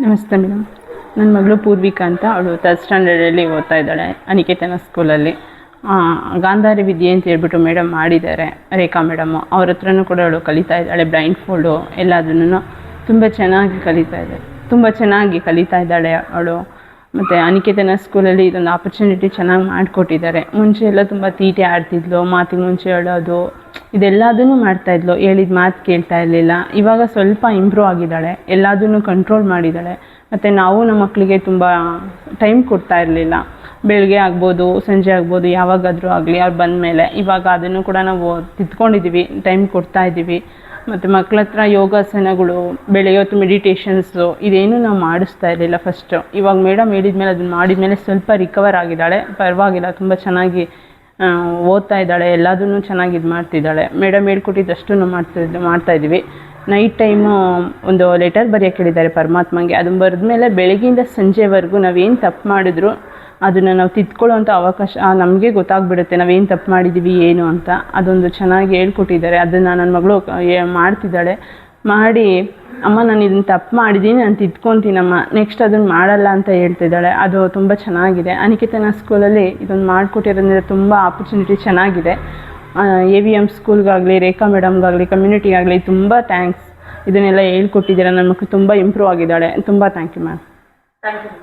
ನಮಸ್ತೆ ಮೇಡಮ್. ನನ್ನ ಮಗಳು ಪೂರ್ವಿಕಾ ಅಂತ, ಅವಳು 3rd ಸ್ಟ್ಯಾಂಡರ್ಡಲ್ಲಿ ಓದ್ತಾ ಇದ್ದಾಳೆ ಅನಿಕೇತನ ಸ್ಕೂಲಲ್ಲಿ. ಗಾಂಧಾರಿ ವಿದ್ಯೆ ಅಂತ ಹೇಳ್ಬಿಟ್ಟು ಮೇಡಮ್ ಮಾಡಿದ್ದಾರೆ, ರೇಖಾ ಮೇಡಮ್ಮು. ಅವ್ರ ಹತ್ರನೂ ಕೂಡ ಅವಳು ಕಲಿತಾ ಇದ್ದಾಳೆ. ಬ್ಲೈಂಡ್ ಫೋಲ್ಡು ಎಲ್ಲದನ್ನು ತುಂಬ ಚೆನ್ನಾಗಿ ಕಲಿತಾ ಇದ್ದಾಳೆ ಅವಳು. ಮತ್ತು ಅನಿಕೇತನ ಸ್ಕೂಲಲ್ಲಿ ಇದೊಂದು ಆಪರ್ಚುನಿಟಿ ಚೆನ್ನಾಗಿ ಮಾಡಿಕೊಟ್ಟಿದ್ದಾರೆ. ಮುಂಚೆ ಎಲ್ಲ ತುಂಬ ತೀಟೆ ಆಡ್ತಿದ್ಲು, ಮಾತಿಗೆ ಮುಂಚೆ ಹೇಳೋದು ಇದೆಲ್ಲದನ್ನು ಮಾಡ್ತಾಯಿದ್ಲು, ಹೇಳಿದ ಮಾತು ಕೇಳ್ತಾ ಇರಲಿಲ್ಲ. ಇವಾಗ ಸ್ವಲ್ಪ ಇಂಪ್ರೂವ್ ಆಗಿದ್ದಾಳೆ, ಎಲ್ಲದನ್ನು ಕಂಟ್ರೋಲ್ ಮಾಡಿದ್ದಾಳೆ. ಮತ್ತು ನಾವು ನಮ್ಮ ಮಕ್ಕಳಿಗೆ ತುಂಬ ಟೈಮ್ ಕೊಡ್ತಾ ಇರಲಿಲ್ಲ. ಬೆಳಗ್ಗೆ ಆಗ್ಬೋದು, ಸಂಜೆ ಆಗ್ಬೋದು, ಯಾವಾಗಾದರೂ ಆಗಲಿ ಅವ್ರು ಬಂದ ಮೇಲೆ. ಇವಾಗ ಅದನ್ನು ಕೂಡ ನಾವು ತಿದ್ಕೊಂಡಿದ್ದೀವಿ, ಟೈಮ್ ಕೊಡ್ತಾ ಇದ್ದೀವಿ. ಮತ್ತು ಮಕ್ಕಳ ಹತ್ರ ಯೋಗಾಸನಗಳು, ಬೆಳಗ್ಗೆ ಹೊತ್ತು ಮೆಡಿಟೇಷನ್ಸು ಇದೇನು ನಾವು ಮಾಡಿಸ್ತಾ ಇರಲಿಲ್ಲ ಫಸ್ಟು. ಇವಾಗ ಮೇಡಮ್ ಹೇಳಿದ್ಮೇಲೆ ಅದನ್ನು ಮಾಡಿದ್ಮೇಲೆ ಸ್ವಲ್ಪ ರಿಕವರ್ ಆಗಿದ್ದಾಳೆ, ಪರವಾಗಿಲ್ಲ, ತುಂಬ ಚೆನ್ನಾಗಿ ಓದ್ತಾ ಇದ್ದಾಳೆ, ಎಲ್ಲದನ್ನು ಚೆನ್ನಾಗಿ ಇದು ಮಾಡ್ತಿದ್ದಾಳೆ. ಮೇಡಮ್ ಹೇಳ್ಕೊಟ್ಟಿದ್ದಷ್ಟು ಮಾಡ್ತಾಯಿದ್ದೀವಿ. ನೈಟ್ ಟೈಮು ಒಂದು ಲೆಟರ್ ಬರೆಯೋಕ್ಕೆ ಹೇಳಿದ್ದಾರೆ ಪರಮಾತ್ಮಂಗೆ. ಅದನ್ನು ಬರೆದ್ಮೇಲೆ ಬೆಳಗ್ಗೆಯಿಂದ ಸಂಜೆವರೆಗೂ ನಾವೇನು ತಪ್ಪು ಮಾಡಿದ್ರು ಅದನ್ನು ನಾವು ತಿದ್ಕೊಳ್ಳೋವಂಥ ಅವಕಾಶ ನಮಗೆ ಗೊತ್ತಾಗ್ಬಿಡುತ್ತೆ, ನಾವೇನು ತಪ್ಪು ಮಾಡಿದ್ದೀವಿ ಏನು ಅಂತ. ಅದೊಂದು ಚೆನ್ನಾಗಿ ಹೇಳ್ಕೊಟ್ಟಿದ್ದಾರೆ. ಅದನ್ನು ನನ್ನ ಮಗಳು ಮಾಡ್ತಿದ್ದಾಳೆ. ಮಾಡಿ, ಅಮ್ಮ ನಾನು ಇದನ್ನು ತಪ್ಪು ಮಾಡಿದ್ದೀನಿ, ನಾನು ತಿದ್ಕೊತೀನಮ್ಮ, ನೆಕ್ಸ್ಟ್ ಅದನ್ನು ಮಾಡಲ್ಲ ಅಂತ ಹೇಳ್ತಿದ್ದಾಳೆ. ಅದು ತುಂಬ ಚೆನ್ನಾಗಿದೆ. ಅನಿಕೇತನ ಸ್ಕೂಲಲ್ಲಿ ಇದೊಂದು ಮಾಡಿಕೊಟ್ಟಿರೋದ್ರಿಂದ ತುಂಬ ಆಪರ್ಚುನಿಟಿ ಚೆನ್ನಾಗಿದೆ. AVM ಸ್ಕೂಲ್ಗಾಗಲಿ, ರೇಖಾ ಮೇಡಮ್ಗಾಗಲಿ, ಕಮ್ಯುನಿಟಿಗಾಗಲಿ ತುಂಬ ಥ್ಯಾಂಕ್ಸ್. ಇದನ್ನೆಲ್ಲ ಹೇಳ್ಕೊಟ್ಟಿದ್ದೀರಾ. ನನ್ನ ಮಕ್ಕಳು ತುಂಬ ಇಂಪ್ರೂವ್ ಆಗಿದ್ದಾಳೆ. ತುಂಬ thank you ma'am. Thank you.